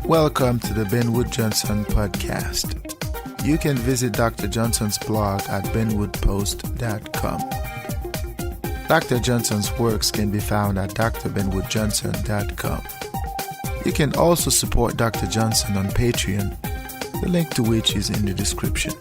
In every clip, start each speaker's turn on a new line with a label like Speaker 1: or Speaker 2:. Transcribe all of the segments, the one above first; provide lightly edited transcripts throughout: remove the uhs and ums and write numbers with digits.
Speaker 1: Welcome to the Benwood Johnson podcast. You can visit Dr. Johnson's blog at benwoodpost.com. Dr. Johnson's works can be found at drbenwoodjohnson.com. You can also support Dr. Johnson on Patreon, the link to which is in the description.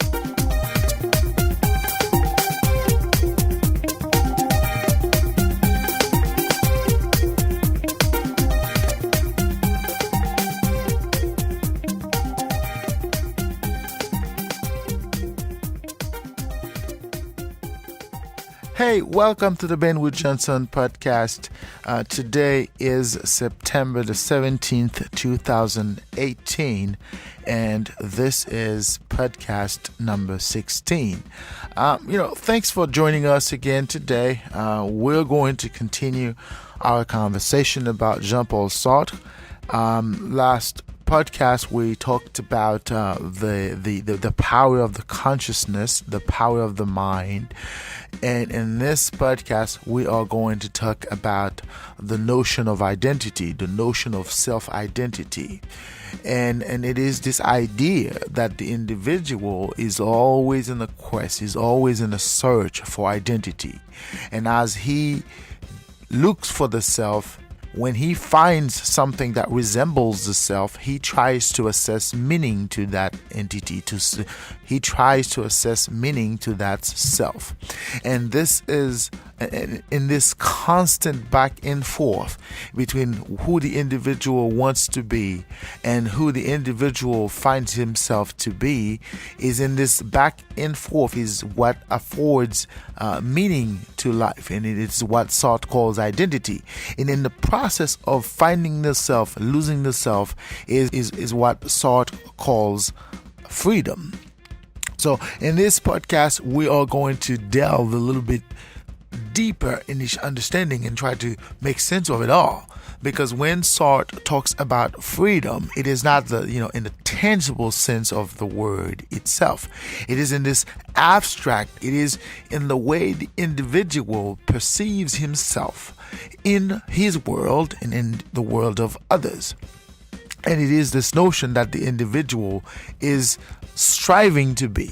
Speaker 1: Hey, welcome to the Benwood Johnson podcast. Today is September the 17th, 2018, and this is podcast number 16. Thanks for joining us again today. We're going to continue our conversation about Jean-Paul Sartre. Last podcast we talked about the power of the consciousness, the power of the mind, and in this podcast we are going to talk about the notion of identity, the notion of self-identity, and it is this idea that the individual is always in a quest, is always in a search for identity, and as he looks for the self, when he finds something that resembles the self, he tries to assess meaning to that entity. He tries to assess meaning to that self. And this is in this constant back and forth between who the individual wants to be and who the individual finds himself to be, is in this back and forth is what affords meaning to life, and it is what Sartre calls identity. And in the process of finding the self, losing the self, is what Sartre calls freedom. So in this podcast, we are going to delve a little bit deeper in this understanding and try to make sense of it all. Because when Sartre talks about freedom, it is not in the tangible sense of the word itself. It is in this abstract, it is in the way the individual perceives himself in his world and in the world of others. And it is this notion that the individual is striving to be.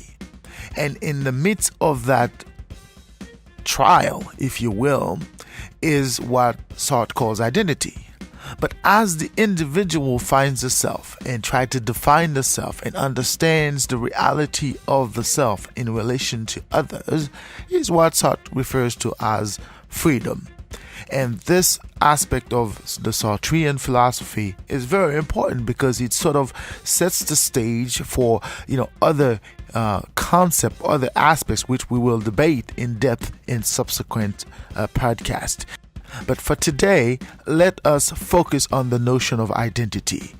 Speaker 1: And in the midst of that trial, if you will, is what Sartre calls identity. But as the individual finds the self and tries to define the self and understands the reality of the self in relation to others, is what Sartre refers to as freedom. And this aspect of the Sartrean philosophy is very important because it sort of sets the stage for other concept, other aspects which we will debate in depth in subsequent podcasts. But for today, let us focus on the notion of identity.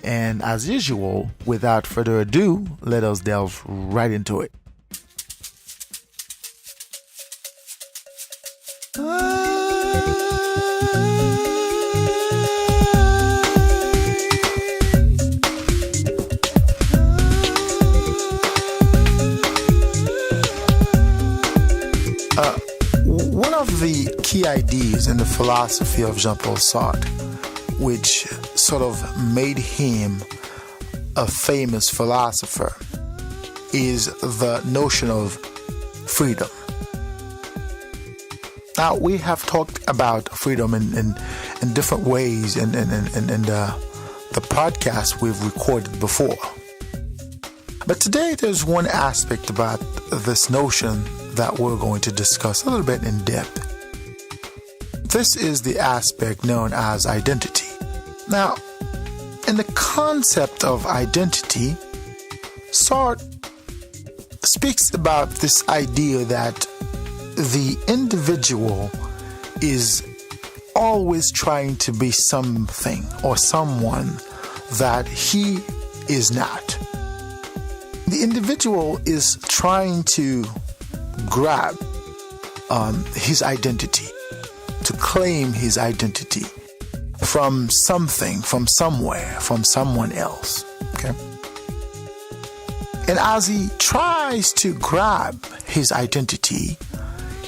Speaker 1: And as usual, without further ado, let us delve right into it. One of the key ideas in the philosophy of Jean-Paul Sartre, which sort of made him a famous philosopher, is the notion of freedom. Now, we have talked about freedom in different ways in the podcast we've recorded before. But today there's one aspect about this notion that we're going to discuss a little bit in depth. This is the aspect known as identity. Now, in the concept of identity, Sartre speaks about this idea that the individual is always trying to be something or someone that he is not. The individual is trying to grab his identity, to claim his identity from something, from somewhere, from someone else. Okay? And as he tries to grab his identity,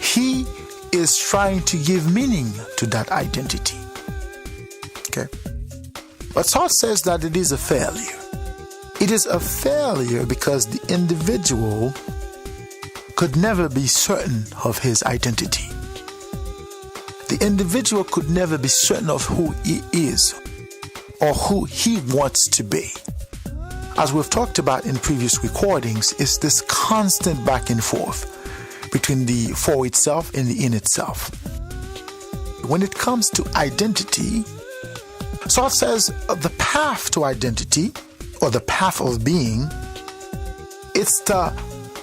Speaker 1: he is trying to give meaning to that identity. Okay? But Sartre says that it is a failure. It is a failure because the individual could never be certain of his identity. The individual could never be certain of who he is or who he wants to be. As we've talked about in previous recordings, it's this constant back and forth between the for itself and the in itself. When it comes to identity, Sartre says the path to identity, or the path of being, it's the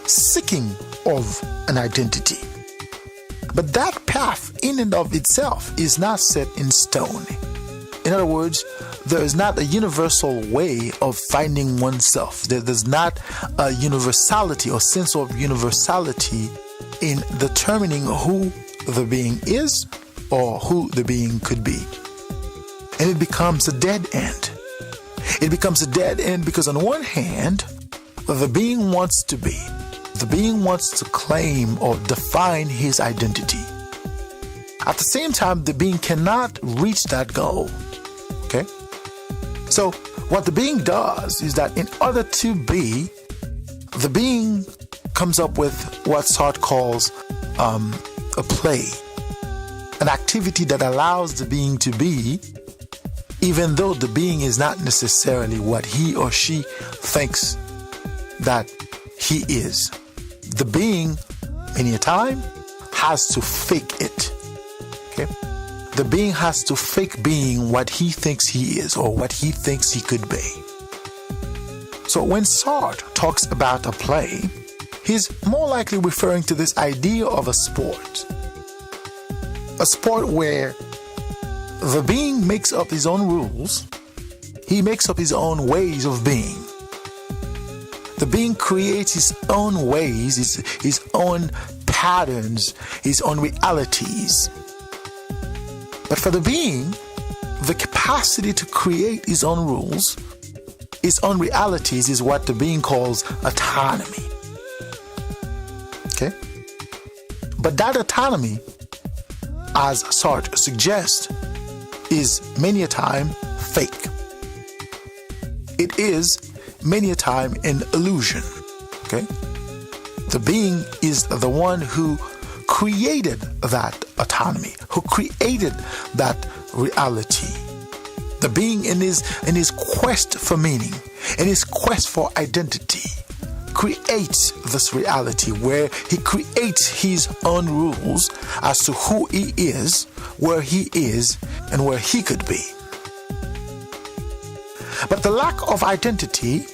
Speaker 1: seeking of an identity. But that path in and of itself is not set in stone. In other words, there is not a universal way of finding oneself. There's not a universality or sense of universality in determining who the being is or who the being could be. And it becomes a dead end. It becomes a dead end because on one hand, the being wants to be. The being wants to claim or define his identity. At the same time, the being cannot reach that goal. Okay? So what the being does is that in order to be, the being comes up with what Sartre calls a play, an activity that allows the being to be, even though the being is not necessarily what he or she thinks that he is. The being, many a time, has to fake it. Okay? The being has to fake being what he thinks he is or what he thinks he could be. So when Sartre talks about a play, he's more likely referring to this idea of a sport. A sport where the being makes up his own rules. He makes up his own ways of being. The being creates his own ways, his own patterns, his own realities. But for the being, the capacity to create his own rules, his own realities, is what the being calls autonomy. Okay? But that autonomy, as Sartre suggests, is many a time fake. It is many a time an illusion. Okay? The being is the one who created that autonomy, who created that reality. The being in his quest for meaning, in his quest for identity, creates this reality where he creates his own rules as to who he is, where he is, and where he could be. But the lack of identity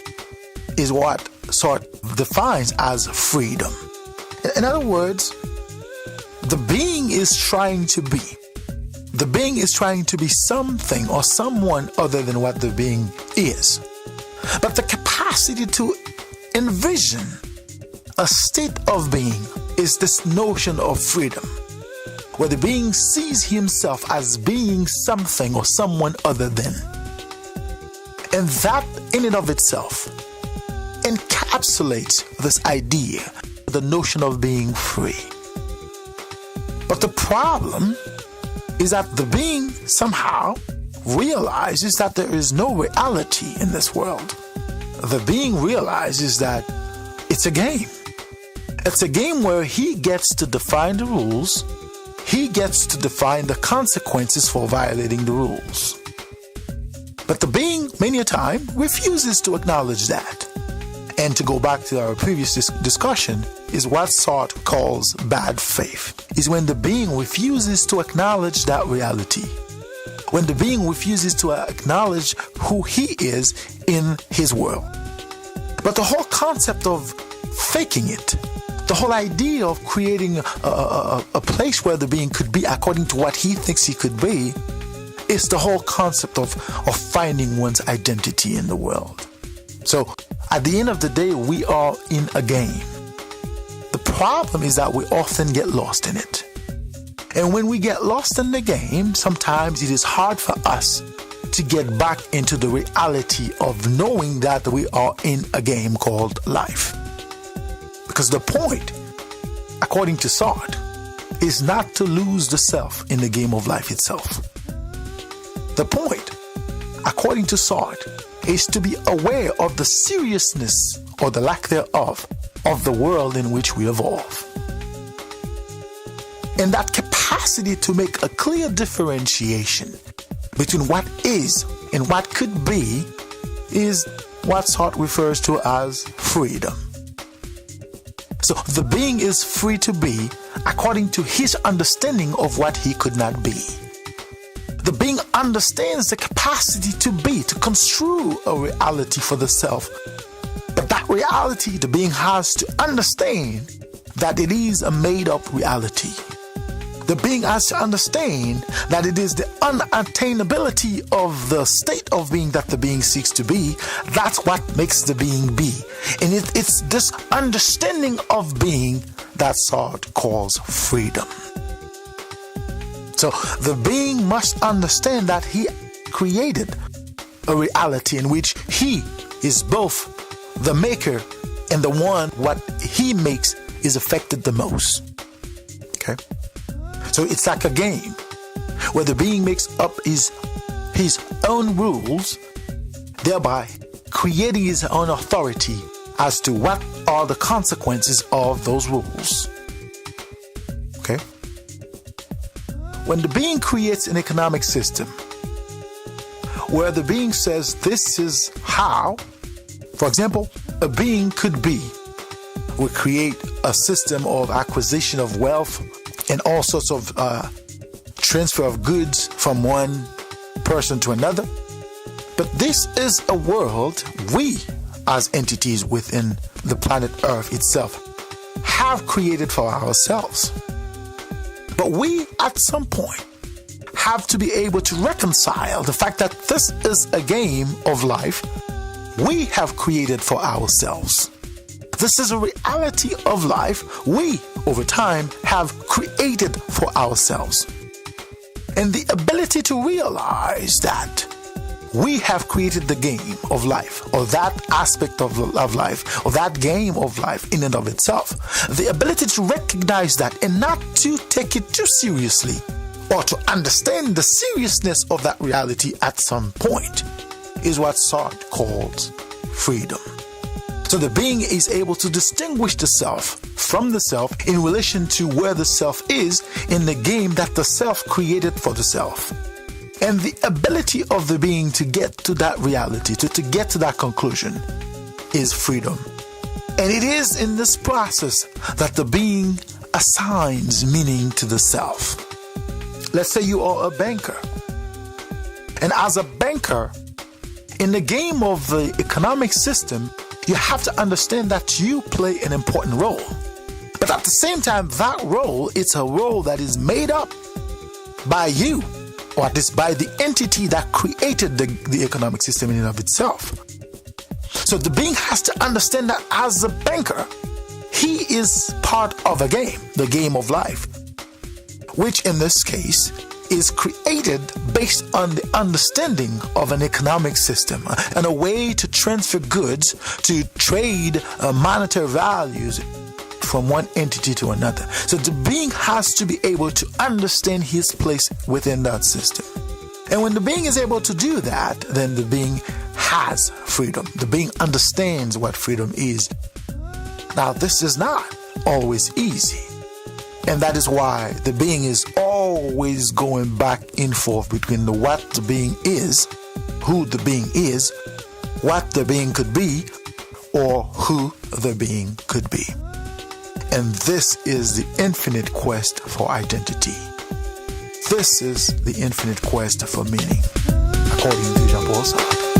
Speaker 1: is what Sartre defines as freedom. In other words, the being is trying to be. The being is trying to be something or someone other than what the being is. But the capacity to envision a state of being is this notion of freedom, where the being sees himself as being something or someone other than. And that in and of itself encapsulates this idea, the notion of being free. But the problem is that the being somehow realizes that there is no reality in this world. The being realizes that it's a game. It's a game where he gets to define the rules. He gets to define the consequences for violating the rules. But the being, many a time, refuses to acknowledge that. And to go back to our previous discussion, is what Sartre calls bad faith. Is when the being refuses to acknowledge that reality. When the being refuses to acknowledge who he is in his world. But the whole concept of faking it, the whole idea of creating a place where the being could be according to what he thinks he could be, is the whole concept of finding one's identity in the world. So at the end of the day, we are in a game. The problem is that we often get lost in it. And when we get lost in the game, sometimes it is hard for us to get back into the reality of knowing that we are in a game called life. Because the point, according to Sartre, is not to lose the self in the game of life itself. The point, according to Sartre, is to be aware of the seriousness or the lack thereof of the world in which we evolve. And that capacity to make a clear differentiation between what is and what could be is what Sartre refers to as freedom. So the being is free to be according to his understanding of what he could not be. The being understands the capacity to be, to construe a reality for the self. But that reality, the being has to understand that it is a made-up reality. The being has to understand that it is the unattainability of the state of being that the being seeks to be. That's what makes the being be. And it's this understanding of being that Sartre calls freedom. So the being must understand that he created a reality in which he is both the maker and the one what he makes is affected the most. Okay? So it's like a game where the being makes up his own rules, thereby creating his own authority as to what are the consequences of those rules. Okay? When the being creates an economic system where the being says this is how, for example, a being could be, would create a system of acquisition of wealth and all sorts of transfer of goods from one person to another. But this is a world we, as entities within the planet Earth itself, have created for ourselves. But we, at some point, have to be able to reconcile the fact that this is a game of life we have created for ourselves. This is a reality of life we, over time, have created for ourselves. And the ability to realize that we have created the game of life, or that aspect of life, or that game of life in and of itself. The ability to recognize that and not to take it too seriously, or to understand the seriousness of that reality at some point, is what Sartre calls freedom. So the being is able to distinguish the self from the self in relation to where the self is in the game that the self created for the self. And the ability of the being to get to that reality, to get to that conclusion, is freedom. And it is in this process that the being assigns meaning to the self. Let's say you are a banker. And as a banker, in the game of the economic system, you have to understand that you play an important role. But at the same time, that role, it's a role that is made up by you, or at least by the entity that created the economic system in and of itself. So the being has to understand that as a banker, he is part of a game, the game of life, which in this case is created based on the understanding of an economic system and a way to transfer goods, to trade monetary values from one entity to another. So the being has to be able to understand his place within that system. And when the being is able to do that, then the being has freedom. The being understands what freedom is. Now, this is not always easy. And that is why the being is always going back and forth between what the being is, who the being is, what the being could be, or who the being could be. And this is the infinite quest for identity. This is the infinite quest for meaning, according to Jean-Paul Sartre.